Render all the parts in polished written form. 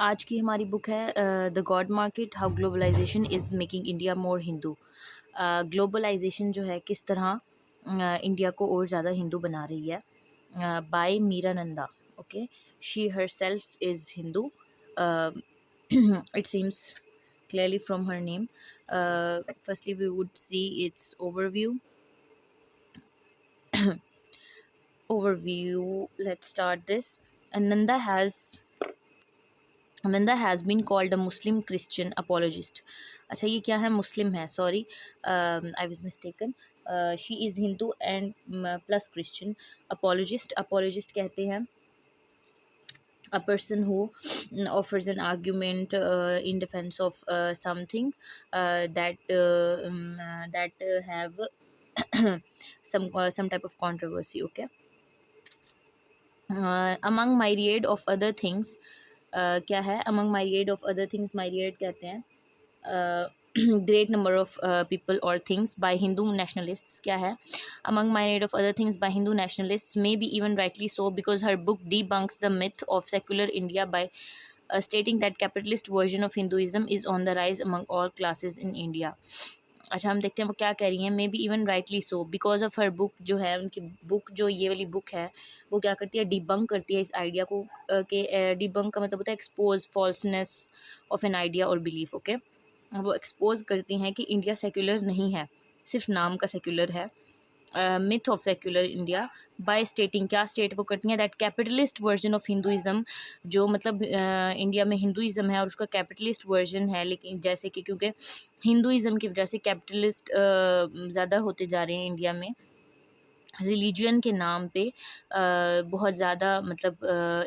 आज की हमारी बुक है the God market, how globalization is making India more Hindu. Globalization जो है किस तरह इंडिया को और ज़्यादा हिंदू बना रही है। By Meera Nanda. Okay, she her self is Hindu. It seems clearly from her name. Firstly, we would see its overview. Let's start this. Nanda has been called a Muslim Christian apologist. अच्छा, ये क्या है? मुस्लिम है, sorry, I was mistaken. She is Hindu and plus Christian. Apologist कहते हैं a person who offers an argument in defense of something that have some type of controversy. Okay. Among myriad of other things, क्या है? Among myriad of other things, myriad कहते हैं great number of people or things by Hindu nationalists. क्या है? Among myriad of other things by Hindu nationalists, maybe even rightly so, because her book debunks the myth of secular India by stating that capitalist version of Hinduism is on the rise among all classes in India. अच्छा, हम देखते हैं वो क्या कह रही हैं। May be even rightly so, because of her book जो है, उनकी बुक जो ये वाली बुक है वो क्या करती है? डिबंक करती है इस आइडिया को। कि डिबंक का मतलब होता है एक्सपोज फॉल्सनेस ऑफ एन आइडिया और बिलीफ। ओके, वो एक्सपोज करती हैं कि इंडिया सेक्युलर नहीं है, सिर्फ नाम का सेक्युलर है। Myth of secular India by स्टेटिंग, क्या स्टेट वो करती हैं? That capitalist version of Hinduism, जो मतलब इंडिया में हिंदुइज़्म है और उसका कैपिटलिस्ट वर्जन है। लेकिन जैसे कि क्योंकि हिंदुइज़्म की वजह से कैपिटलिस्ट ज़्यादा होते जा रहे हैं इंडिया में, रिलीजन के नाम पे बहुत ज़्यादा मतलब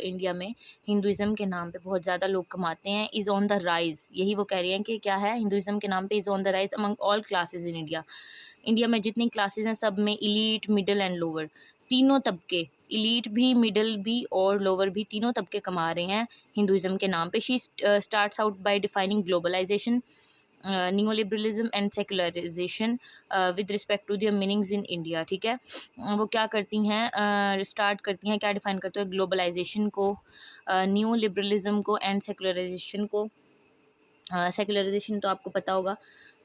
इंडिया में हिंदुइज़्म के नाम पे बहुत ज़्यादा लोग कमाते हैं। इज़ ऑन द राइज़, यही वो कह रही हैं कि क्या है? हिंदुइज़्म के नाम पे is on the rise among all classes in India. India में जितनी क्लासेस हैं सब में इलीट, मिडल एंड लोअर, तीनों तबके, इलीट भी, मिडल भी और लोअर भी, तीनों तबके कमा रहे हैं हिंदुइज़्म के नाम पे। She starts out by defining globalisation, neoliberalism and secularisation with respect to their meanings in India. ठीक है, वो क्या करती हैं? स्टार्ट करती हैं, क्या डिफाइन करते हैं? ग्लोबलाइजेशन को, न्यू को एंड सेकुलराइजेशन को। सेकुलराइजेशन तो आपको पता होगा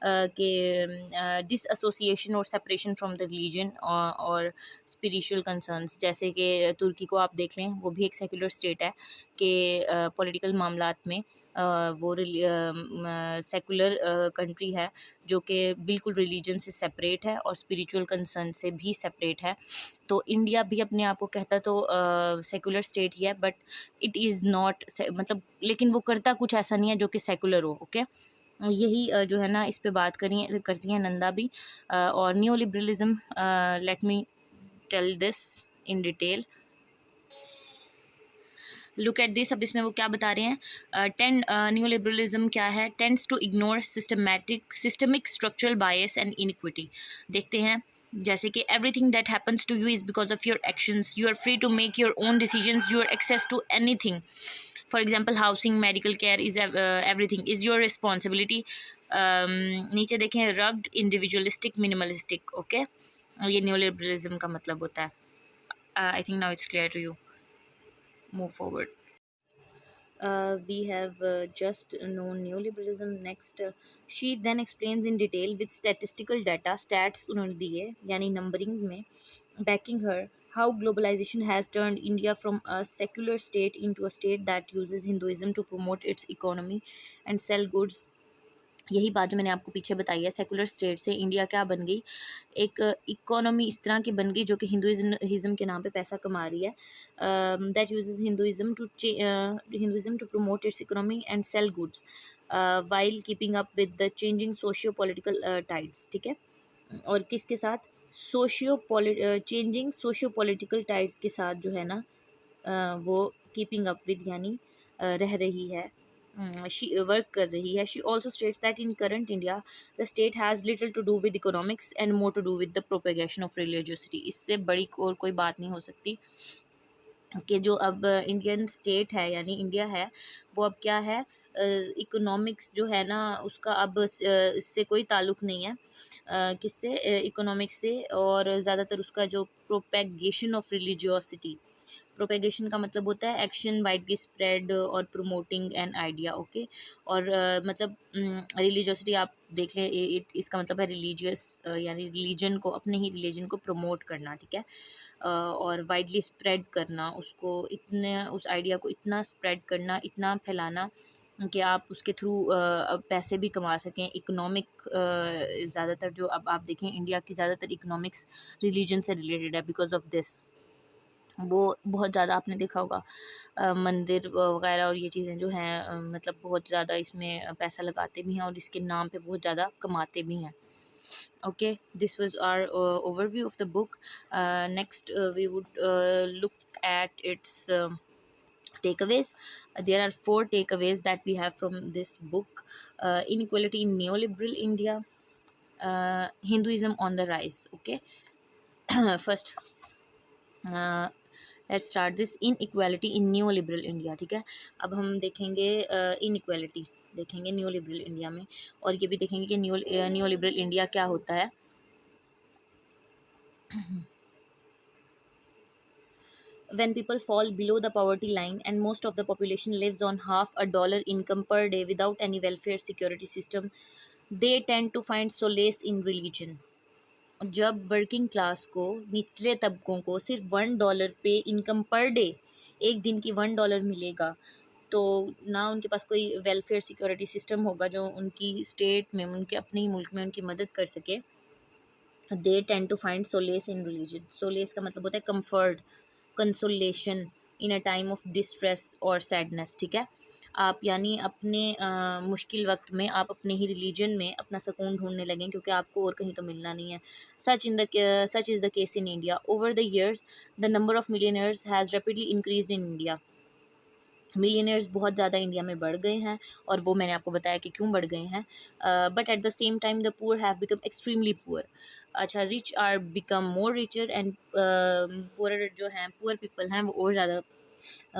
कि डिस एसोसिएशन और सेपरेशन फ्रॉम द रिलीजन और स्पिरिचुअल कंसर्न्स। जैसे कि तुर्की को आप देख लें, वो भी एक सेकुलर स्टेट है कि पॉलिटिकल मामलात में वो सेकुलर कंट्री है जो कि बिल्कुल रिलीजन से सेपरेट है और स्पिरिचुअल कंसर्न से भी सेपरेट है। तो इंडिया भी अपने आप को कहता तो सेकुलर स्टेट ही है, बट इट इज़ नॉट, मतलब लेकिन वो करता कुछ ऐसा नहीं है जो कि सेकुलर हो। ओके, यही जो है ना, इस पे बात करती हैं नंदा भी। और new liberalism, let me tell this in detail. Look at this. अब इसमें वो क्या बता रहे हैं? न्यू लिबरलिज्म क्या है? Tends to ignore systemic structural bias and inequity. देखते हैं, जैसे कि everything that happens to you is because of your actions, you are free to make your own decisions, your access to anything, for example housing, medical care, is everything is your responsibility. नीचे देखें, rugged, individualistic, minimalistic. Okay, ये new liberalism का मतलब होता है। I think now it's clear to you. Move forward. We have just known neoliberalism. Next, she then explains in detail with statistical data, stats उन्होंने दिए यानी numbering में, backing her, how globalization has turned India from a secular state into a state that uses Hinduism to promote its economy and sell goods. यही बात जो मैंने आपको पीछे बताई है, सेकुलर स्टेट से इंडिया क्या बन गई? एक इकोनॉमी इस तरह की बन गई जो कि हिंदुइज़्म के नाम पे पैसा कमा रही है। That uses Hinduism to promote its economy and sell goods while keeping up with the changing socio political tides. ठीक है, और किसके साथ? चेंजिंग सोशियो पॉलिटिकल टाइड्स के साथ जो है ना, वो कीपिंग अप विद यानी रह रही है, शी वर्क कर रही है। She also states that in current India the state has little to do with economics and more to do with the propagation of religiosity. इससे बड़ी और कोई बात नहीं हो सकती कि जो अब इंडियन स्टेट है यानी इंडिया है, वो अब क्या है? इकोनॉमिक्स जो है ना उसका अब इससे कोई ताल्लुक़ नहीं है। किससे? इकोनॉमिक्स से। और ज़्यादातर उसका जो प्रोपेगेशन ऑफ रिलीजियोसिटी, प्रोपेगेशन का मतलब होता है एक्शन वाइडली स्प्रेड और प्रोमोटिंग एन आइडिया, ओके। और मतलब रिलीजियसली आप देख लें, इसका मतलब है रिलीजियस यानी रिलीजन को, अपने ही रिलीजन को प्रमोट करना, ठीक है। और वाइडली स्प्रेड करना, उसको इतने, उस आइडिया को इतना स्प्रेड करना, इतना फैलाना कि आप उसके थ्रू पैसे भी कमा सकें। इकोनॉमिक ज़्यादातर जो अब आप देखें इंडिया की ज़्यादातर इकोनॉमिक्स रिलीजन से रिलेटेड है, बिकॉज ऑफ दिस। वो बहुत ज़्यादा आपने देखा होगा मंदिर वगैरह और ये चीज़ें जो हैं मतलब बहुत ज़्यादा इसमें पैसा लगाते भी हैं और इसके नाम पे बहुत ज़्यादा कमाते भी हैं। Okay, this was our overview of the book. Next we would look at its takeaways. There are 4 takeaways that we have from this book. Inequality in neoliberal India, Hinduism on the rise, okay. First, let's start this inequality in neoliberal India, ठीक है। अब हम देखेंगे inequality देखेंगे new liberal India में, और ये भी देखेंगे कि न्यू लिबरल इंडिया क्या होता है। When people fall below the poverty line and most of the population lives on half a dollar income per day without any welfare security system, they tend to find solace in religion. जब working class को, निचले तबकों को सिर्फ $1 पे income per day, एक दिन की $1 मिलेगा, तो ना उनके पास कोई वेलफेयर सिक्योरिटी सिस्टम होगा जो उनकी स्टेट में, उनके अपने ही मुल्क में उनकी मदद कर सके। They tend to find solace in religion. Solace का मतलब होता है comfort, consolation in a time of distress और सैडनेस, ठीक है। आप यानी अपने मुश्किल वक्त में आप अपने ही रिलीजन में अपना सुकून ढूंढने लगें, क्योंकि आपको और कहीं तो मिलना नहीं है। Such is the case in India. Over the years the number of millionaires has rapidly increased in India. Millionaires बहुत ज़्यादा इंडिया में बढ़ गए हैं, और वो मैंने आपको बताया कि क्यों बढ़ गए हैं। But at the same time the poor have become extremely poor. अच्छा, rich are become more richer and poor जो हैं, पुअर पीपल हैं, वो और ज़्यादा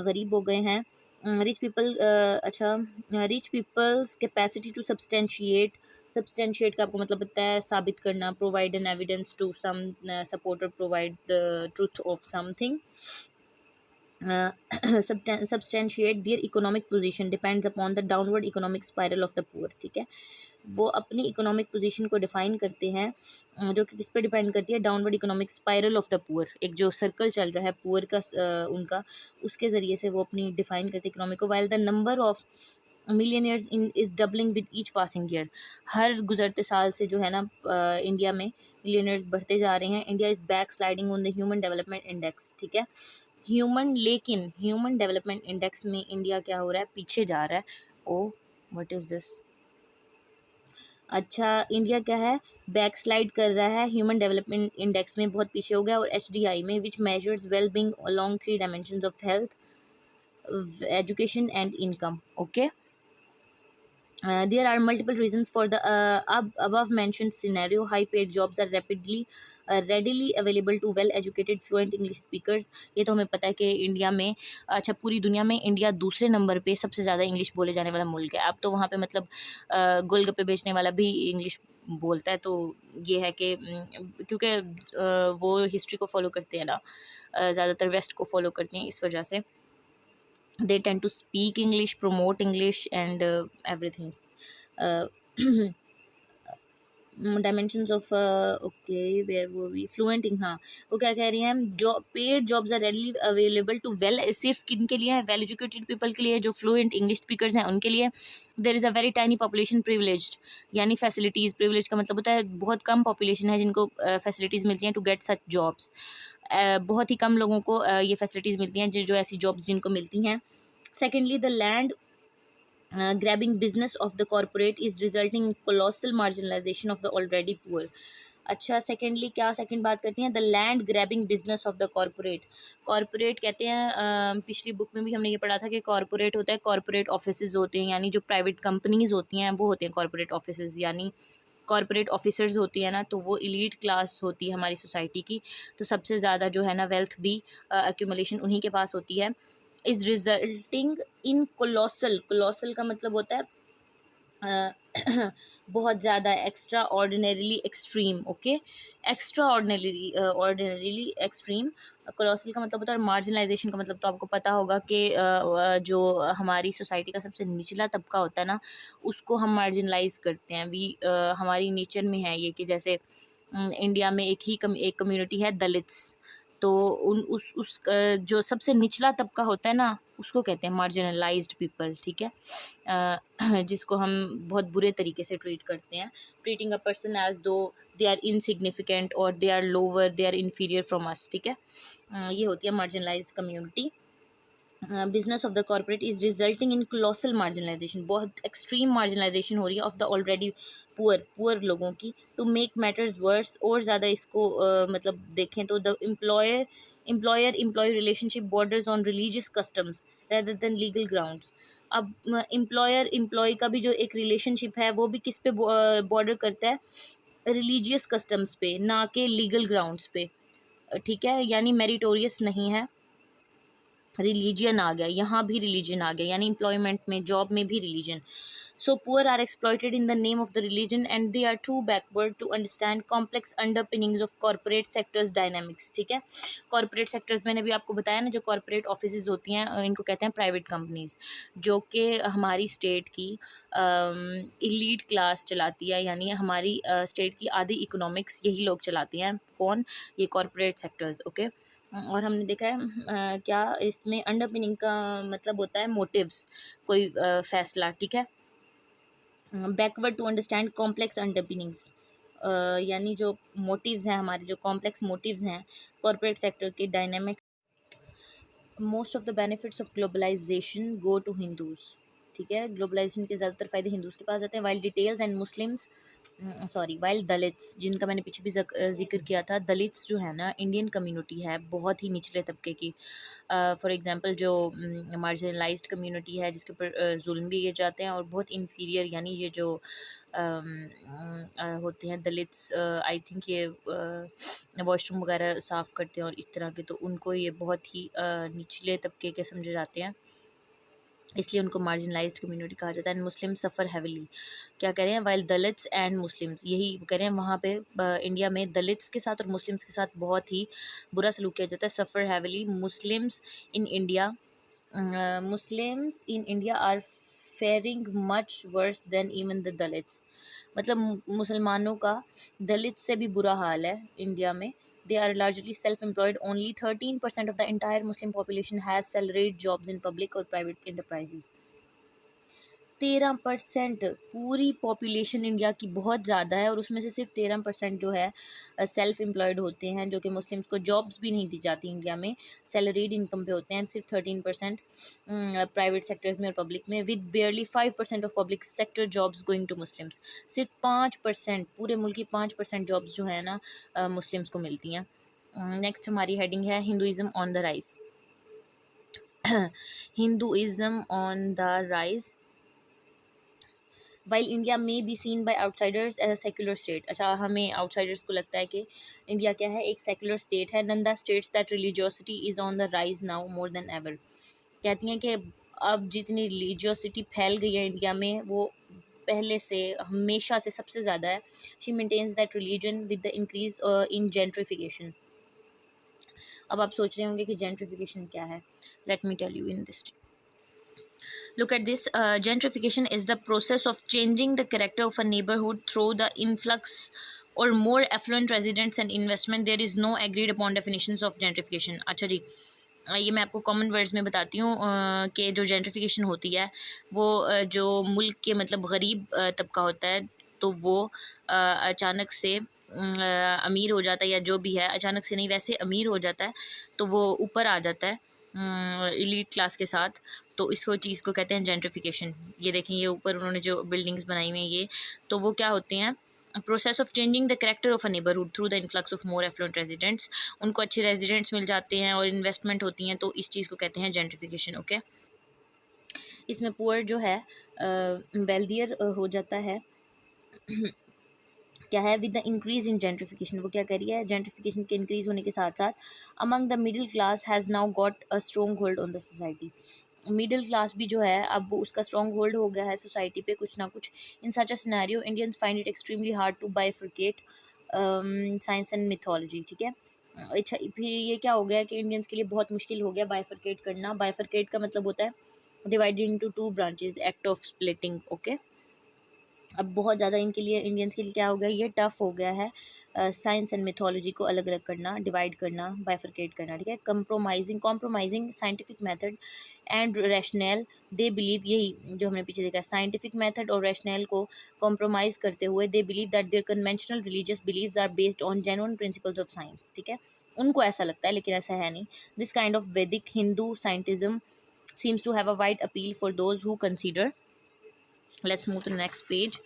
गरीब हो गए हैं। रिच पीपल, अच्छा, rich people's capacity to substantiate का आपको मतलब पता है साबित करना, provide an evidence to some support और provide the truth of something, substantiate their economic position depends upon the downward economic spiral of the poor, ठीक है। वो अपनी इकोनॉमिक पोजीशन को डिफाइन करते हैं, जो कि किस पे डिपेंड करती है, downward economic spiral of the poor. एक जो सर्कल चल रहा है पुअर का उनका, उसके ज़रिए से वो अपनी डिफाइन करते हैं इकोनॉमी को। While the number of millionaires in is doubling with each passing year. हर गुजरते साल से जो है ना इंडिया में मिलियनियर्स बढ़ते जा रहे हैं। India is back sliding on the human development index, ठीक है। लेकिन ह्यूमन डेवलपमेंट इंडेक्स में इंडिया क्या हो रहा है, पीछे जा रहा है। ओ व्हाट इज़ दिस, अच्छा, इंडिया क्या है, बैक स्लाइड कर रहा है, ह्यूमन डेवलपमेंट इंडेक्स में बहुत पीछे हो गया। और HDI में, विच measures well being along 3 dimensions of health, education and income, okay. There are multiple reasons for the above mentioned scenario. High paid jobs are readily available to well educated fluent English speakers. ये तो हमें पता है कि India में, अच्छा पूरी दुनिया में इंडिया दूसरे नंबर पे सबसे ज़्यादा इंग्लिश बोले जाने वाला मुल्क है। अब तो वहाँ पे मतलब गोलगप्पे बेचने वाला भी इंग्लिश बोलता है। तो ये है कि क्योंकि वो हिस्ट्री को फॉलो करते हैं ना, ज़्यादातर वेस्ट को फॉलो करते हैं, इस वजह से they tend to speak English, promote English and everything. uh, dimensions of okay, where were we, fluent in, हाँ वो क्या कह रही हैं हम, job, paid jobs are readily available to well, सिर्फ किन के लिए है, वेल एजुकेटेड पीपल के लिए, जो फ्लुएंट इंग्लिश स्पीकर्स हैं उनके लिए। There is a very tiny population privileged, यानी फैसिलिटीज़, प्रिविलेज का मतलब होता है बहुत कम पॉपुलेशन है जिनको फैसिलिटीज़ मिलती हैं टू गेट सच जॉब्स। बहुत ही कम लोगों को ये फैसिलिटीज़ मिलती हैं जो ऐसी जॉब्स जिनको मिलती हैं। Secondly, the land grabbing business of the corporate is resulting in colossal marginalization of the already poor. अच्छा, सेकेंडली क्या सेकंड बात करती हैं, the land grabbing business of the corporate. Corporate कहते हैं, पिछली बुक में भी हमने ये पढ़ा था कि कॉरपोरेट होता है, कॉरपोरेट ऑफिसेज होते हैं, यानी जो प्राइवेट कंपनीज होती हैं वो होते हैं कॉरपोरेट ऑफिसेज, यानी कॉरपोरेट ऑफिसर्स होती है ना, तो वो इलीट क्लास होती है हमारी सोसाइटी की। तो सबसे ज़्यादा जो है ना वेल्थ भी एक्यूमुलेशन उन्हीं के पास होती है। Is resulting in colossal, colossal का मतलब होता है अ, बहुत ज़्यादा extra ordinarily extreme, okay, extra ordinarily extreme. Colossal का मतलब होता है मार्जिनलाइजेशन का मतलब तो आपको पता होगा कि जो हमारी सोसाइटी का सबसे निचला तबका होता है ना, उसको हम मार्जिनलाइज करते हैं। हमारी नेचर में है ये कि जैसे इंडिया में एक कम्युनिटी है दलित्स, तो जो सबसे निचला तबका होता है ना, उसको कहते हैं मार्जिनलाइज्ड पीपल, ठीक है। जिसको हम बहुत बुरे तरीके से ट्रीट करते हैं, ट्रीटिंग अ पर्सन एज दो दे आर इनसिग्निफिकेंट और they are lower, they are inferior from us, ठीक है। ये होती है marginalize community. Business of the corporate is resulting in colossal marginalization, बहुत एक्सट्रीम मार्जिनलाइजेशन हो रही है ऑफ द ऑलरेडी पुअर लोगों की। टू मेक मैटर्स वर्स, और ज़्यादा इसको मतलब देखें तो the employer employ relationship borders on religious customs rather than legal grounds. अब एम्प्लॉयर एम्प्लॉय का भी जो एक रिलेशनशिप है वो भी किस पे बॉर्डर करता है, रिलीजियस कस्टम्स पे, ना कि लीगल ग्राउंड्स पे, ठीक है। यानी मेरिटोरियस नहीं है, रिलीजन आ गया, यहाँ भी रिलीजन आ गया, यानी एम्प्लॉयमेंट में, जॉब में भी religion. So poor are exploited in the name of the religion and they are too backward to understand complex underpinnings of corporate sectors dynamics, ठीक है। कॉर्पोरेट सेक्टर्स मैंने भी आपको बताया ना, जो कॉर्पोरेट ऑफिस होती हैं इनको कहते हैं प्राइवेट कंपनीज, जो कि हमारी स्टेट की इलीट क्लास चलाती है, यानी हमारी स्टेट की आधी इकोनॉमिक्स यही लोग चलाती हैं। कौन? ये कॉर्पोरेट सेक्टर्स, ओके। और हमने देखा है क्या इसमें अंडरपिनिंग का मतलब होता है मोटिव्स, कोई फैसला, ठीक है। Backward to understand complex underpinnings, यानी जो मोटिव्स हैं, हमारे जो कॉम्प्लेक्स मोटिव्स हैं कॉर्पोरेट सेक्टर के dynamic. Most of the benefits of globalization go to Hindus, ठीक है। ग्लोबलाइजेशन के ज़्यादातर फ़ायदे हिंदूज के पास आते हैं। While details and Muslims, while Dalits, जिनका मैंने पीछे भी जिक्र किया था, दलित्स जो है ना इंडियन कम्युनिटी है, बहुत ही निचले तबके की। फॉर एग्जांपल जो मार्जिनलाइज्ड कम्युनिटी है जिसके ऊपर जुल्म भी किए जाते हैं, और बहुत इन्फीरियर, यानी ये जो होते हैं दलित्स, आई थिंक ये वॉशरूम वगैरह साफ़ करते हैं और इस तरह के, तो उनको ये बहुत ही निचले तबके के समझे जाते हैं, इसलिए उनको मार्जिनलाइज्ड कम्युनिटी कहा जाता है। एंड मुस्लिम सफ़र हैविली, क्या कह रहे हैं, वाइल दलित्स एंड मुस्लिम्स, यही कह रहे हैं वहाँ पे इंडिया में दलित्स के साथ और मुस्लिम्स के साथ बहुत ही बुरा सलूक किया जाता है। Suffer heavily Muslims in India, Muslims in India are faring much worse than even the Dalits, मतलब मुसलमानों का दलित से भी बुरा हाल है इंडिया में। They are largely self-employed. Only 13% of the entire Muslim population has salaried jobs in public or private enterprises. 13% पूरी population India की बहुत ज़्यादा है, और उसमें से सिर्फ 13% जो है सेल्फ एम्प्लॉयड होते हैं, जो कि मुस्लिम्स को जॉब्स भी नहीं दी जाती इंडिया में, सैलरीड इनकम पे होते हैं। सिर्फ 13% प्राइवेट सेक्टर्स में और पब्लिक में, with barely 5% of public sector jobs going to Muslims. सिर्फ 5%, पूरे मुल्क की 5% जॉब्स जो है ना मुस्लिम्स को मिलती हैं। नेक्स्ट हमारी हेडिंग है Hinduism on the rise. Hinduism on the rise, while India में be seen by outsiders as a secular state. अच्छा, हमें आउटसाइडर्स को लगता है कि इंडिया क्या है, एक सेक्युलर स्टेट है। Nanda states that religiosity is on the rise now more than ever, कहती हैं कि अब जितनी रिलीजियोसिटी फैल गई है इंडिया में, वो पहले से हमेशा से सबसे ज़्यादा है। She maintains that religion with the increase in gentrification. अब आप सोच रहे होंगे कि जेंट्रिफिकेशन क्या है, let me tell you in this. Look at this. Gentrification is the process of changing the character of a neighborhood through the influx or more affluent residents and investment. There is no agreed upon definitions of gentrification. अच्छा जी, ये मैं आपको common words में बताती हूँ कि जो gentrification होती है वो जो मुल्क के मतलब गरीब तबका होता है, तो वो अचानक से अमीर हो जाता है, या जो भी है अचानक से नहीं, वैसे अमीर हो जाता है, तो वो ऊपर आ जाता है एलीट क्लास के साथ, तो इसको चीज़ को कहते हैं जेंट्रिफिकेशन। ये देखें, ये ऊपर उन्होंने जो बिल्डिंग्स बनाई हुई हैं ये, तो वो क्या होते हैं, process of changing the character of a neighbourhood through the influx of more affluent residents. उनको अच्छे रेजिडेंट्स मिल जाते हैं और इन्वेस्टमेंट होती हैं, तो इस चीज़ को कहते हैं जेंट्रिफिकेशन, ओके। इसमें पुअर जो है वेल्दियर हो जाता है। क्या है, with the increase in gentrification, वो क्या कर रही है, जेंट्रिफिकेशन के इंक्रीज होने के साथ साथ among the middle class has now got a strong hold on the society. Middle class भी जो है अब वो उसका स्ट्रॉन्ग होल्ड हो गया है सोसाइटी पे कुछ ना कुछ। In such a scenario Indians find it extremely hard to bifurcate science and mythology, ठीक है। अच्छा, फिर ये क्या हो गया कि इंडियंस के लिए बहुत मुश्किल हो गया बाइफरकेट करना। बाइफरकेट का मतलब होता है divided into two branches, act of splitting, okay. अब बहुत ज़्यादा इनके लिए इंडियंस के लिए क्या हो गया, ये टफ हो गया है साइंस एंड मिथोलॉजी को अलग अलग करना, डिवाइड करना, बाइफरकेट करना, ठीक है। Compromising scientific method and rational, they believe, यही जो हमने पीछे देखा, साइंटिफिक मेथड और रैशनल को कॉम्प्रोमाइज़ करते हुए they believe that their conventional religious beliefs are based on genuine principles of science, ठीक है। उनको ऐसा लगता है लेकिन ऐसा है नहीं। दिस काइंड ऑफ वैदिक Hindu scientism seems to have a wide appeal for those who consider, let's move to the next page,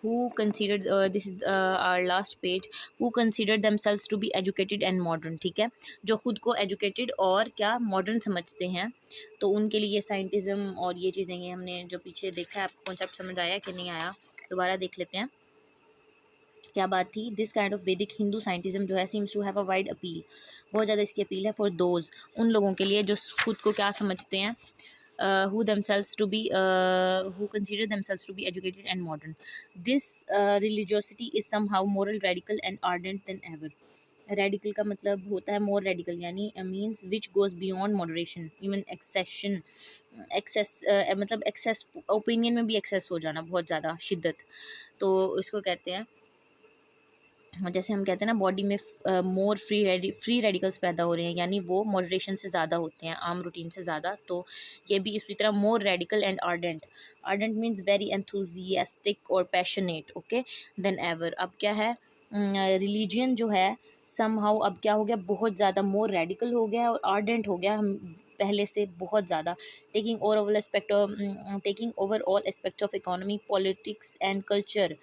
who considered this is our last page, who consider themselves to be educated and modern, ठीक है। जो खुद को educated और क्या modern समझते हैं, तो उनके लिए साइंटिज्म और ये चीज़ें, ये हमने जो पीछे देखा है, आपको कॉन्सेप्ट समझ आया कि नहीं आया, दोबारा देख लेते हैं क्या बात थी। दिस काइंड ऑफ वैदिक हिंदू साइंटिज्म जो है seems to have a wide appeal, बहुत ज़्यादा इसकी अपील है फॉर दोज, उन लोगों के लिए जो खुद को क्या समझते हैं, who themselves to be who consider themselves to be educated and modern. This religiosity is somehow moral, radical and ardent than ever. Radical का मतलब होता है मोर रेडिकल, यानी means which goes beyond moderation, even accession, excess मतलब excess, opinion में भी access हो जाना, बहुत ज़्यादा शिद्दत, तो इसको कहते हैं, जैसे हम कहते हैं ना बॉडी में मोर फ्री रेडिकल्स पैदा हो रहे हैं, यानी वो मॉडरेशन से ज़्यादा होते हैं, आम रूटीन से ज़्यादा। तो ये भी इसी तरह more radical and ardent, ardent means very enthusiastic और पैशनेट, ओके, देन एवर। अब क्या है, रिलीजन जो है समहाउ अब क्या हो गया, बहुत ज़्यादा मोर रेडिकल हो गया और आर्डेंट हो गया, हम पहले से बहुत ज़्यादा। Taking over all aspects of economy, politics and culture,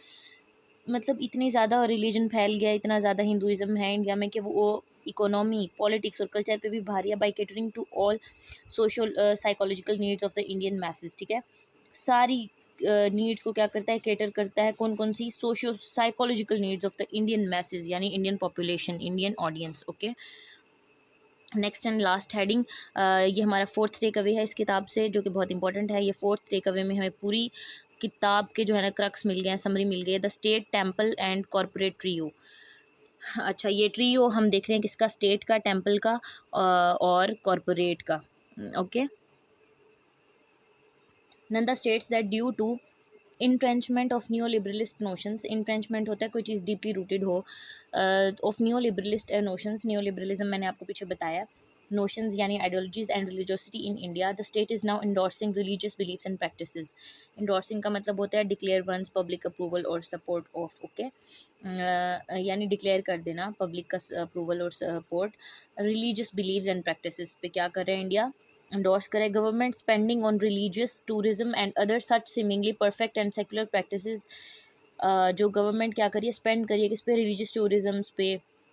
मतलब इतनी ज़्यादा रिलीजन फैल गया, इतना ज़्यादा हिंदुज़म है इंडिया में कि वो इकोनॉमी, पॉलिटिक्स और कल्चर पे भी भारी है, by catering to all social psychological needs of the Indian message, ठीक है। सारी नीड्स को क्या करता है, केटर करता है, कौन कौन सी, socio psychological needs of the Indian masses, यानी Indian population, Indian audience, okay. Next and last heading, ये हमारा फोर्थ टेक अवे है इस किताब से, जो कि बहुत इंपॉर्टेंट है। ये फोर्थ टेक अवे में हमें पूरी किताब के जो है ना क्रक्स मिल गए हैं, समरी मिल गई है, the state, temple and corporate trio. अच्छा, ये ट्रियो हम देख रहे हैं किसका, स्टेट का, टेम्पल का और कॉरपोरेट का, okay. Nanda states that due to entrenchment of new liberalist notions, entrenchment होता है कोई चीज़ डीपली रूटेड हो, of new liberalist notions, new liberalism मैंने आपको पीछे बताया, नोशंस यानी ideologies and religiosity in India, the state is now endorsing religious beliefs and practices. Endorsing का मतलब होता है डिक्लेयर वंस पब्लिक अप्रूवल और सपोर्ट ऑफ, ओके, यानी डिक्लेयर कर देना पब्लिक का अप्रूवल और support. Religious beliefs and practices पे क्या कर रहे हैं इंडिया, endorse करे government spending on religious tourism and other such seemingly perfect and secular practices, जो गवर्नमेंट क्या करिए, स्पेंड करिए किस पे, रिलीजियस टूरिज्म पे,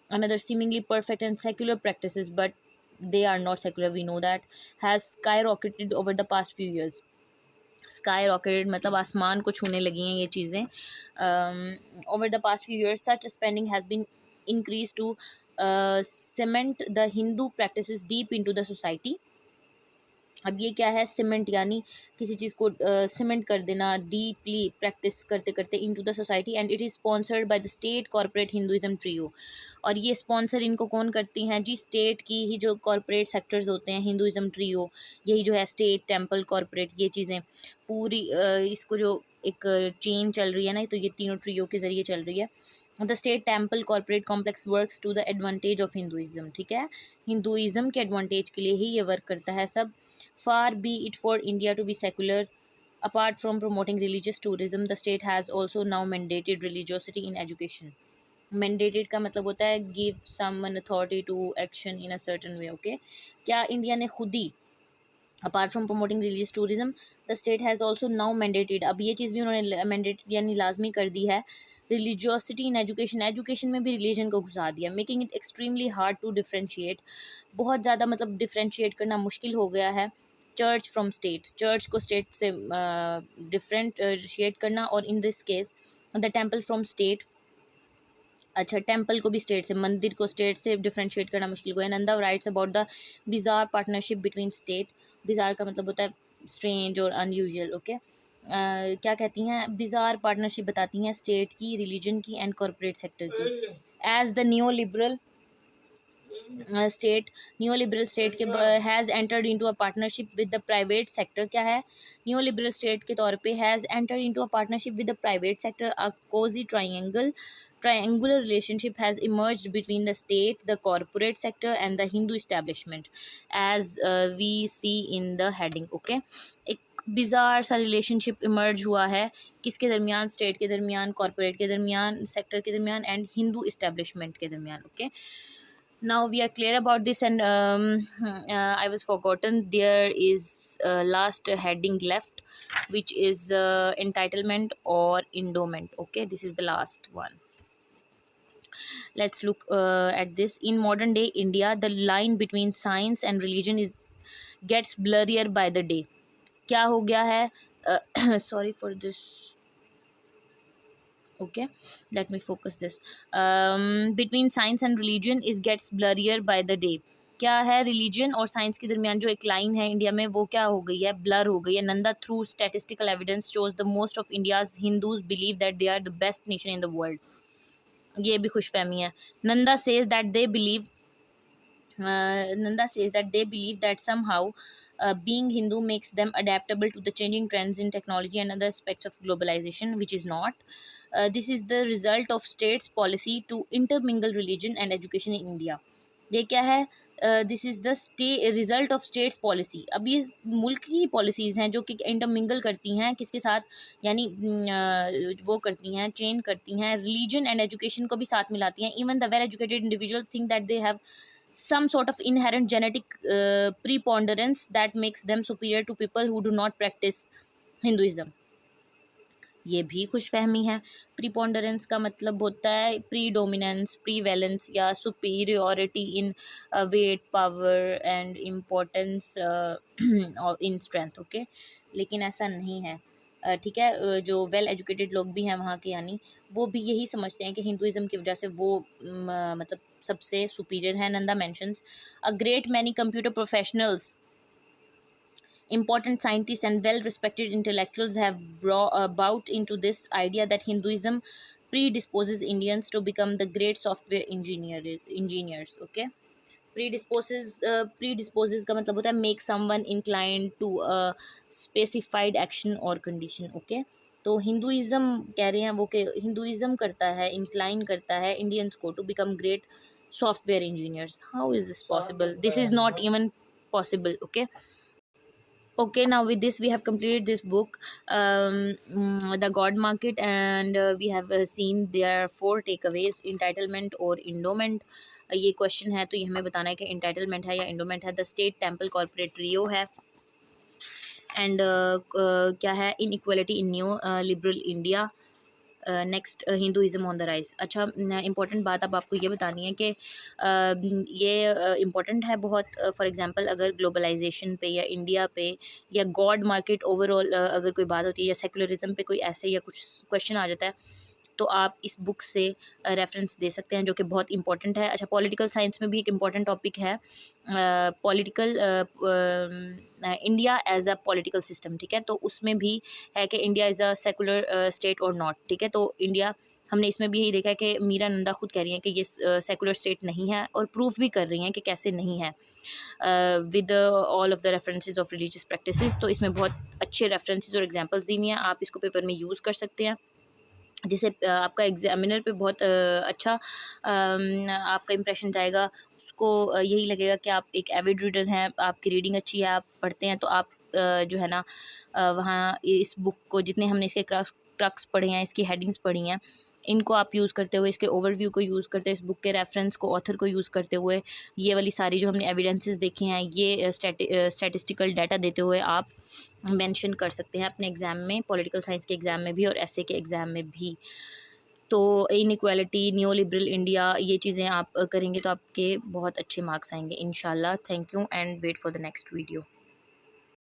another seemingly perfect and secular practices, but they are not secular, we know that, has skyrocketed over the past few years. skyrocketed मतलब आसमान को छूने लगी हैं ये चीज़ें। over the past few years such spending has been increased to cement the Hindu practices deep into the society। अब ये क्या है, सीमेंट, यानी किसी चीज़ को सीमेंट कर देना, डीपली प्रैक्टिस करते करते into the society, and it is sponsored by the state corporate Hinduism trio. और ये स्पॉन्सर इनको कौन करती हैं जी, स्टेट की ही जो कॉर्पोरेट सेक्टर्स होते हैं, हिंदुइज्म ट्रियो, यही जो है स्टेट, टेम्पल, कॉर्पोरेट, ये चीज़ें पूरी इसको जो एक चेन चल रही है ना, तो ये तीनों ट्रियो के ज़रिए चल रही है। The state temple corporate complex works to the advantage of Hinduism, ठीक है, हिंदुइज्म के एडवांटेज के लिए ही ये वर्क करता है सब। Far be it for India to be secular, apart from promoting religious tourism, the state has also now mandated religiosity in education. Mandated का मतलब होता है give someone authority to action in a certain way, okay? क्या India ने खुद ही, apart from promoting religious tourism, the state has also now mandated, अब ये चीज़ भी उन्होंने mandated यानी लाजमी कर दी है, रिलीजियोसिटी इन एजुकेशन, एजुकेशन में भी रिलीजन को घुसा दिया, making it extremely hard to differentiate, बहुत ज़्यादा मतलब डिफ्रेंशिएट करना मुश्किल हो गया है। चर्च फ्रॉम स्टेट, चर्च को स्टेट से डिफ्रेंशिएट करना, और in this case the temple from state, अच्छा टेम्पल को भी स्टेट से, मंदिर को स्टेट से डिफ्रेंशिएट करना मुश्किल हो गया। Nanda writes about the bizarre partnership between state bizarre का मतलब होता है स्ट्रेंज और अनयूजुअल, ओके। क्या कहती हैं, बिज़ार पार्टनरशिप बताती हैं स्टेट की, रिलीजन की एंड कॉरपोरेट सेक्टर की। As the new liberal state, new liberal state के has entered into a partnership with the private sector, क्या है, न्यू लिबरल स्टेट के तौर पे has entered into a partnership with the private sector, a cosy triangular relationship has emerged between the state, the corporate sector and the Hindu establishment, as we see in the heading, okay। एक बिज़ार सा relationship emerge हुआ है किसके दरमियान, state के दरमियान, corporate के दरमियान, सेक्टर के दरमियान एंड हिंदू इस्टेब्लिशमेंट के दरमियान, okay. Now we are clear about this, and I was forgotten, there is last heading left, which is entitlement or endowment, okay, this is the last one. Let's look at this. In modern day India, the line between science and religion is gets blurrier by the day. क्या हो गया है, sorry for this, okay, let me focus this. Between science and religion is gets blurrier by the day. क्या है, religion और science के दरमियान जो एक लाइन है इंडिया में, वो क्या हो गई है, ब्लर हो गई है। Nanda through statistical evidence shows the most of India's Hindus believe that they are the best nation in the world. ये भी खुशफहमी है। Nanda says that they believe Nanda says that they believe that somehow being Hindu makes them adaptable to the changing trends in technology and other aspects of globalization, which is not. This is the result of states' policy to intermingle religion and education in India. ये क्या है, this is the result of states policy. अब ये मुल्क की policies हैं जो कि इंटरमिंगल करती हैं किसके साथ, यानी वो करती हैं, चेंज करती हैं, रिलीजन एंड एजुकेशन को भी साथ मिलाती हैं। Even the well educated individuals think that they have some sort of inherent genetic preponderance that makes them superior to people who do not practice Hinduism. ये भी खुशफहमी है। प्रीपोंडरेंस का मतलब होता है प्रीडोमिनेंस, प्रीवेलेंस या superiority in weight, power and importance in strength, okay. लेकिन ऐसा नहीं है, ठीक है। जो वेल एजुकेटेड लोग भी हैं वहाँ के, यानी वो भी यही समझते हैं कि हिंदुज़म की वजह से वो मतलब सबसे सुपीरियर है। Nanda mentions a great many computer professionals, important scientists and well-respected intellectuals have bought into this idea that Hinduism predisposes Indians to become the great software engineers, okay। Predisposes का मतलब होता है make someone inclined to a specified action or condition, okay। तो Hinduism कह रहे हैं वो कि हिंदुइज़म करता है, इंक्लाइन करता है इंडियंस को to become great software engineers. How is this possible? This is not even possible, okay। Okay, now with this we have completed this book, the God Market, and we have seen there are 4 takeaways: entitlement और endowment। ये question है तो ये हमें बताना है कि entitlement है या एंडोमेंट है। The state temple corporate trio है, एंड क्या है, inequality in new liberal India. Next, Hinduism on the rise. अच्छा, इंपॉर्टेंट बात अब आपको ये बतानी है कि ये इम्पॉर्टेंट है बहुत। फॉर एग्जांपल अगर ग्लोबलाइजेशन पे या इंडिया पे या गॉड मार्केट ओवरऑल अगर कोई बात होती है, या सेकुलरिज्म पे कोई ऐसे या कुछ क्वेश्चन आ जाता है, तो आप इस बुक से रेफरेंस दे सकते हैं, जो कि बहुत इंपॉर्टेंट है। अच्छा, पॉलिटिकल साइंस में भी एक इम्पॉर्टेंट टॉपिक है political India as a political system, ठीक है। तो उसमें भी है कि India is a secular state और नॉट, ठीक है। तो इंडिया, हमने इसमें भी यही देखा है कि मीरा नंदा खुद कह रही हैं कि ये सेकुलर स्टेट नहीं है, और प्रूफ भी कर रही हैं कि कैसे नहीं है with all of the references of religious practices. तो इसमें बहुत अच्छे रेफरेंसेस और एग्जांपल्स दी हुई हैं, आप इसको पेपर में यूज़ कर सकते हैं, जिससे आपका एग्जामिनर पे बहुत अच्छा आपका इम्प्रेशन जाएगा। उसको यही लगेगा कि आप एक एविड रीडर हैं, आपकी रीडिंग अच्छी है, आप पढ़ते हैं। तो आप जो है ना वहाँ इस बुक को, जितने हमने इसके क्रक्स पढ़े हैं, इसकी हेडिंग्स पढ़ी हैं, इनको आप यूज़ करते हुए, इसके ओवरव्यू को यूज़ करते हुए, इस बुक के रेफरेंस को, ऑथर को यूज़ करते हुए, ये वाली सारी जो हमने एविडेंसेस देखी हैं, ये स्टैटिस्टिकल डाटा देते हुए आप मेंशन कर सकते हैं अपने एग्ज़ाम में, पॉलिटिकल साइंस के एग्ज़ाम में भी और एसए के एग्ज़ाम में भी। तो इनइक्वालिटी, न्यू लिबरल इंडिया, ये चीज़ें आप करेंगे तो आपके बहुत अच्छे मार्क्स आएंगे इंशाल्लाह। Thank you and wait for the next video.